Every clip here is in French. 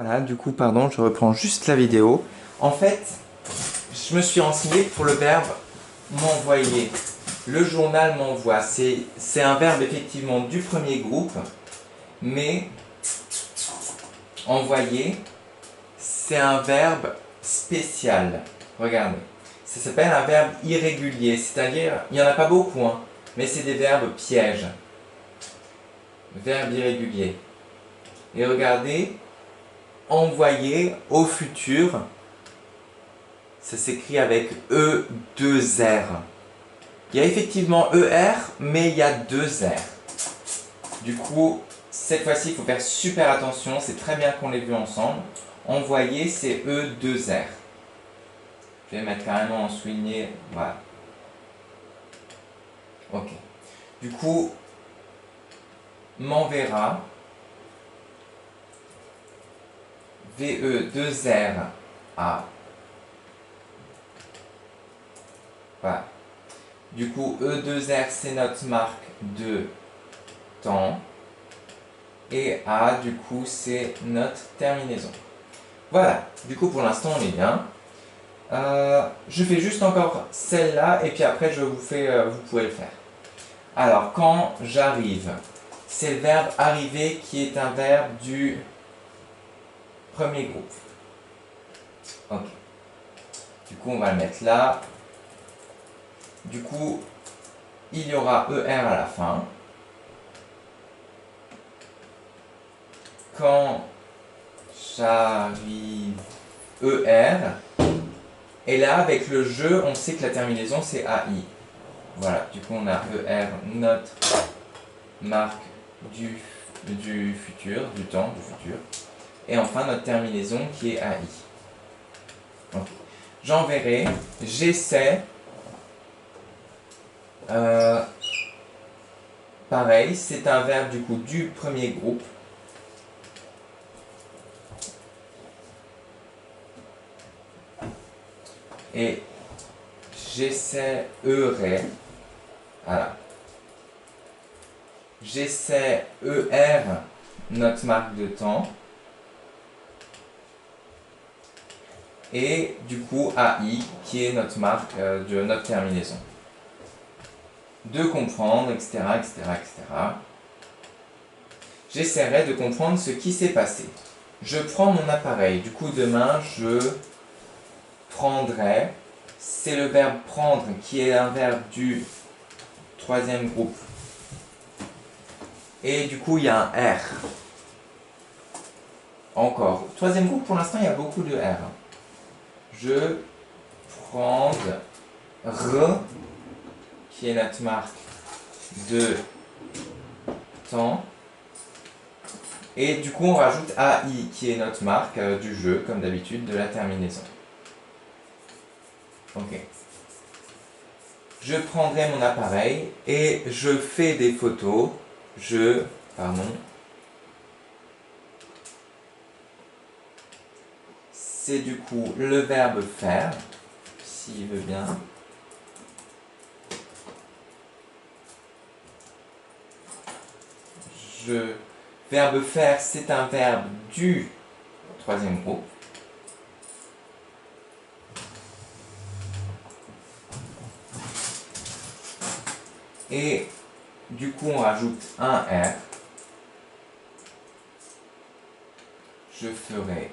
Voilà, du coup, pardon, je reprends juste la vidéo. En fait, je me suis renseigné pour le verbe m'envoyer. Le journal m'envoie. C'est un verbe effectivement du premier groupe, mais envoyer, c'est un verbe spécial. Regardez. Ça s'appelle un verbe irrégulier, c'est-à-dire, il n'y en a pas beaucoup, hein, mais c'est des verbes pièges. Verbe irrégulier. Et regardez, envoyer au futur, ça s'écrit avec E2R. Il y a effectivement ER, mais il y a deux R. Du coup, cette fois-ci, il faut faire super attention. C'est très bien qu'on l'ait vu ensemble. Envoyer, c'est E2R. Je vais mettre carrément en souligné. Voilà. Ok. Du coup, m'enverra. VE2RA. Voilà. Du coup, E2R, c'est notre marque de temps. Et A, du coup, c'est notre terminaison. Voilà. Du coup, pour l'instant, on est bien. Je fais juste encore celle-là, et puis après, je vous fais, vous pouvez le faire. Alors, quand j'arrive, c'est le verbe arriver qui est un verbe du premier groupe. Ok. Du coup, on va le mettre là. Du coup, il y aura ER à la fin. Quand j'arrive, ER. Et là, avec le jeu, on sait que la terminaison, c'est AI. Voilà, du coup, on a ER, notre marque du futur, du temps, du futur. Et enfin, notre terminaison qui est AI. Donc, j'enverrai, j'essaie. Pareil, c'est un verbe du coup du premier groupe. Et j'essaierai. Voilà. J'essaie ER, notre marque de temps. Et du coup AI, qui est notre marque de notre terminaison. De comprendre, etc., etc., etc. J'essaierai de comprendre ce qui s'est passé. Je prends mon appareil. Du coup, demain, je prendrai. C'est le verbe prendre qui est un verbe du troisième groupe. Et du coup, il y a un R. Encore. Troisième groupe, pour l'instant, il y a beaucoup de R. Je prendre, qui est notre marque de temps. Et du coup, on rajoute AI, qui est notre marque du jeu, comme d'habitude, de la terminaison. Ok. Je prendrai mon appareil et je fais des photos. C'est du coup le verbe faire, s'il veut bien. Verbe faire, c'est un verbe du troisième groupe. Et du coup, on rajoute un R. Je ferai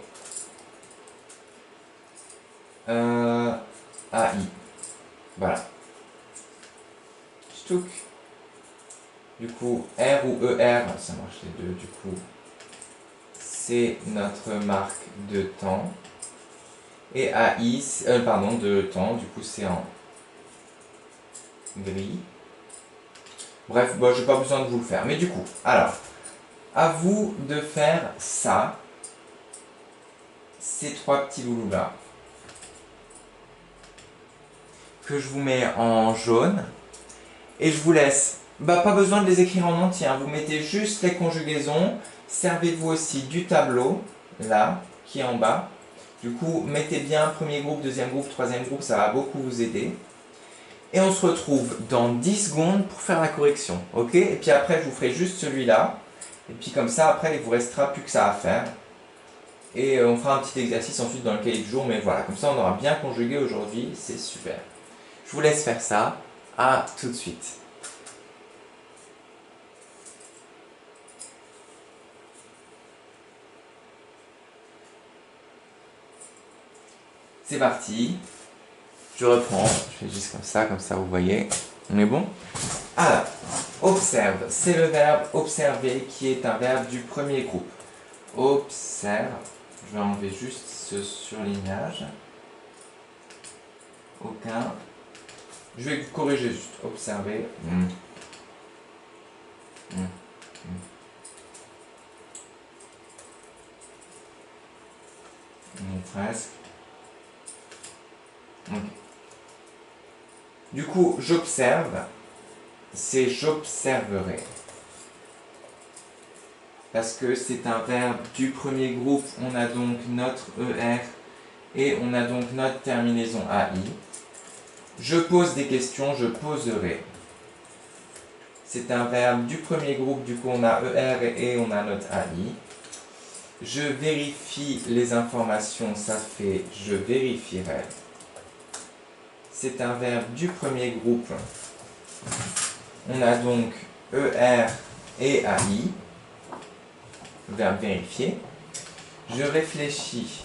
AI. Voilà. Stouk. Du coup, R ou ER, ça marche les deux. Du coup, c'est notre marque de temps. Et AI, pardon, de temps, du coup, c'est en gris. Bref, bon, j'ai pas besoin de vous le faire. Mais du coup, alors, à vous de faire ça, ces trois petits loulous-là, que je vous mets en jaune, et je vous laisse, pas besoin de les écrire en entier, hein. Vous mettez juste les conjugaisons, servez-vous aussi du tableau, là, qui est en bas. Du coup, mettez bien premier groupe, deuxième groupe, troisième groupe, ça va beaucoup vous aider. Et on se retrouve dans 10 secondes pour faire la correction, ok? Et puis après, je vous ferai juste celui-là. Et puis comme ça, après, il vous restera plus que ça à faire. Et on fera un petit exercice ensuite dans le cahier du jour, mais voilà, comme ça on aura bien conjugué aujourd'hui, c'est super. Je vous laisse faire ça, à tout de suite. C'est parti, je reprends, je fais juste comme ça vous voyez, on est bon? Alors, observe, c'est le verbe observer qui est un verbe du premier groupe. Observe, je vais enlever juste ce surlignage. Aucun. Je vais corriger juste. Observer. On est presque. Okay. Du coup, j'observe, c'est j'observerai. Parce que c'est un verbe du premier groupe, on a donc notre ER et on a donc notre terminaison AI. Je pose des questions, je poserai. C'est un verbe du premier groupe, du coup on a ER et on a notre AI. Je vérifie les informations, ça fait je vérifierai. C'est un verbe du premier groupe. On a donc ER et AI. Verbe vérifier. Je réfléchis.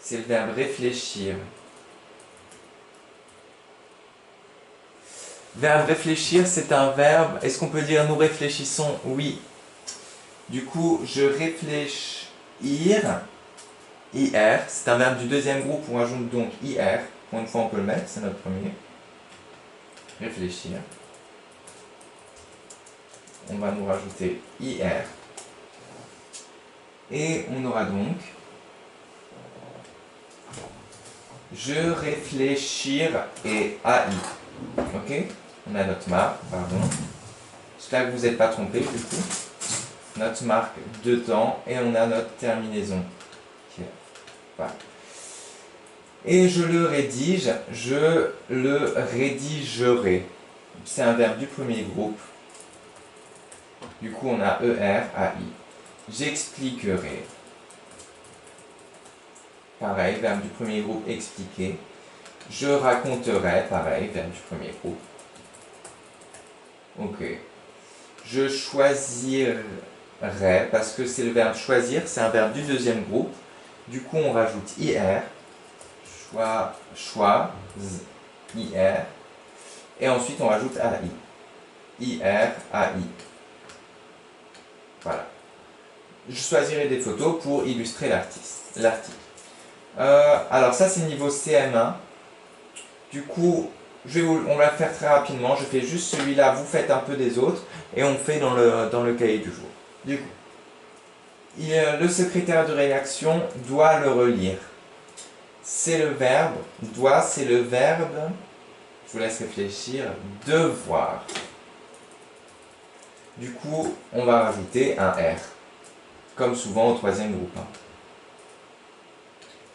C'est le verbe réfléchir. Verbe réfléchir, c'est un verbe. Est-ce qu'on peut dire nous réfléchissons? Oui. Du coup, je réfléchir. IR, c'est un verbe du deuxième groupe, on rajoute donc IR. Pour une fois, on peut le mettre, c'est notre premier. Réfléchir. On va nous rajouter IR. Et on aura donc je réfléchir et AI. Ok? On a notre marque, pardon. J'espère que vous n'êtes pas trompé du coup. Notre marque de temps et on a notre terminaison. Voilà. Et je le rédige, je le rédigerai. C'est un verbe du premier groupe. Du coup, on a ER, AI. J'expliquerai. Pareil, verbe du premier groupe, expliquer. Je raconterai, pareil, verbe du premier groupe. Ok. Je choisirai, parce que c'est le verbe choisir, c'est un verbe du deuxième groupe. Du coup, on rajoute IR. Choix, IR. Et ensuite, on rajoute AI. IR, AI. Voilà. Je choisirai des photos pour illustrer l'article. Alors ça, c'est niveau CM1. Du coup, on va le faire très rapidement. Je fais juste celui-là, vous faites un peu des autres. Et on fait dans le cahier du jour. Du coup, le secrétaire de rédaction doit le relire. C'est le verbe. Doit, c'est le verbe. Je vous laisse réfléchir. Devoir. Du coup, on va rajouter un R. Comme souvent au troisième groupe.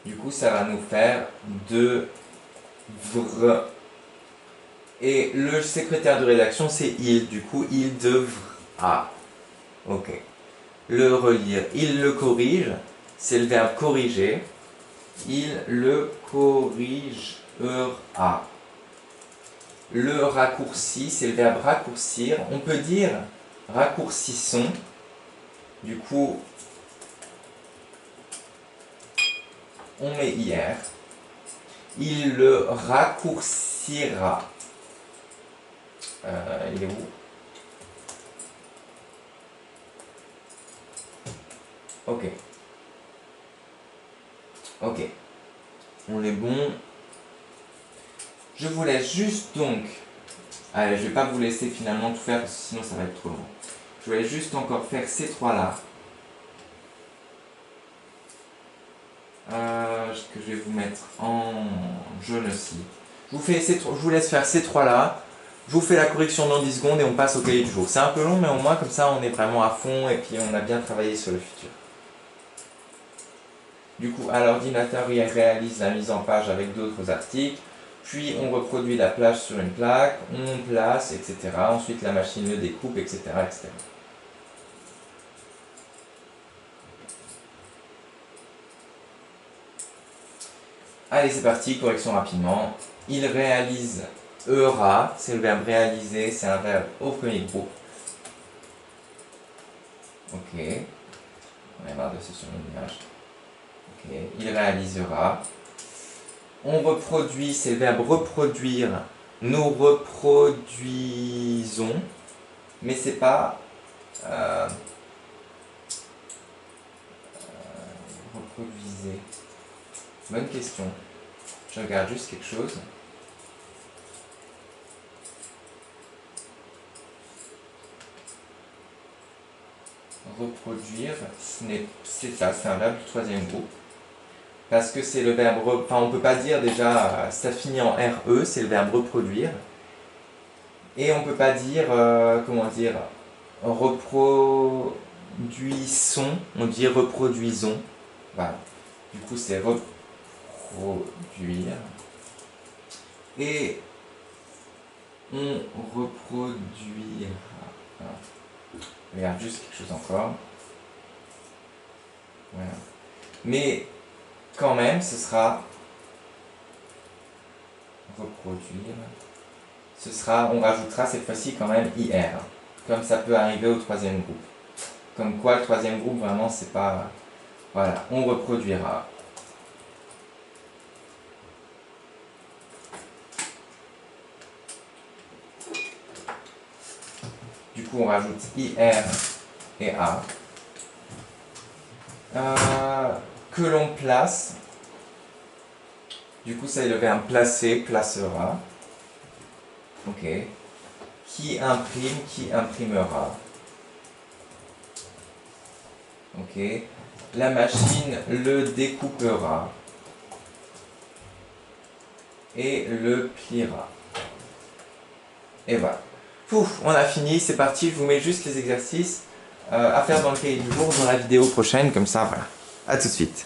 Du coup, ça va nous faire devre. Et le secrétaire de rédaction, c'est il. Du coup, il devra. Ok. Le relire. Il le corrige. C'est le verbe corriger. Il le corrigera. Le raccourci, c'est le verbe raccourcir. On peut dire raccourcissons. Du coup, on met IR. Il le raccourcira. Il est où? Ok. Ok. On est bon. Je vous laisse juste donc. Allez, je vais pas vous laisser finalement tout faire parce que sinon ça va être trop long. Je vais juste encore faire ces trois-là. Que je vais vous mettre en jaune aussi. Je vous laisse faire ces trois-là. Je vous fais la correction dans 10 secondes et on passe au cahier du jour. C'est un peu long, mais au moins comme ça on est vraiment à fond et puis on a bien travaillé sur le futur. Du coup, à l'ordinateur, il réalise la mise en page avec d'autres articles. Puis, on reproduit la plage sur une plaque, on place, etc. Ensuite, la machine le découpe, etc., etc. Allez, c'est parti, correction rapidement. Il réalise ERA, c'est le verbe réaliser, c'est un verbe au premier groupe. Ok. On a marre de ce surlignage. Ok. Il réalisera. On reproduit, c'est le verbe reproduire. Nous reproduisons. Mais c'est pas. Reproduisez. Bonne question. Je regarde juste quelque chose. Reproduire, c'est ça, c'est un verbe du troisième groupe. Parce que c'est le verbe, enfin on peut pas dire déjà, ça finit en RE, c'est le verbe reproduire. Et on peut pas dire, comment dire, reproduisons, on dit reproduisons. Voilà. Du coup c'est reproduire. Et on reproduira. Voilà. Regarde juste quelque chose encore. Voilà. Mais quand même, ce sera reproduire. Ce sera, on rajoutera cette fois-ci quand même IR. Comme ça peut arriver au troisième groupe. Comme quoi, le troisième groupe, vraiment, c'est pas. Voilà, on reproduira. Du coup, on rajoute IR et A. Que l'on place. Du coup, c'est le verbe placer, placera. Ok. Qui imprime, qui imprimera. Ok. La machine le découpera. Et le pliera. Et voilà. Pouf, on a fini, c'est parti. Je vous mets juste les exercices à faire dans le cahier du jour dans la vidéo prochaine, comme ça, voilà. A tout de suite.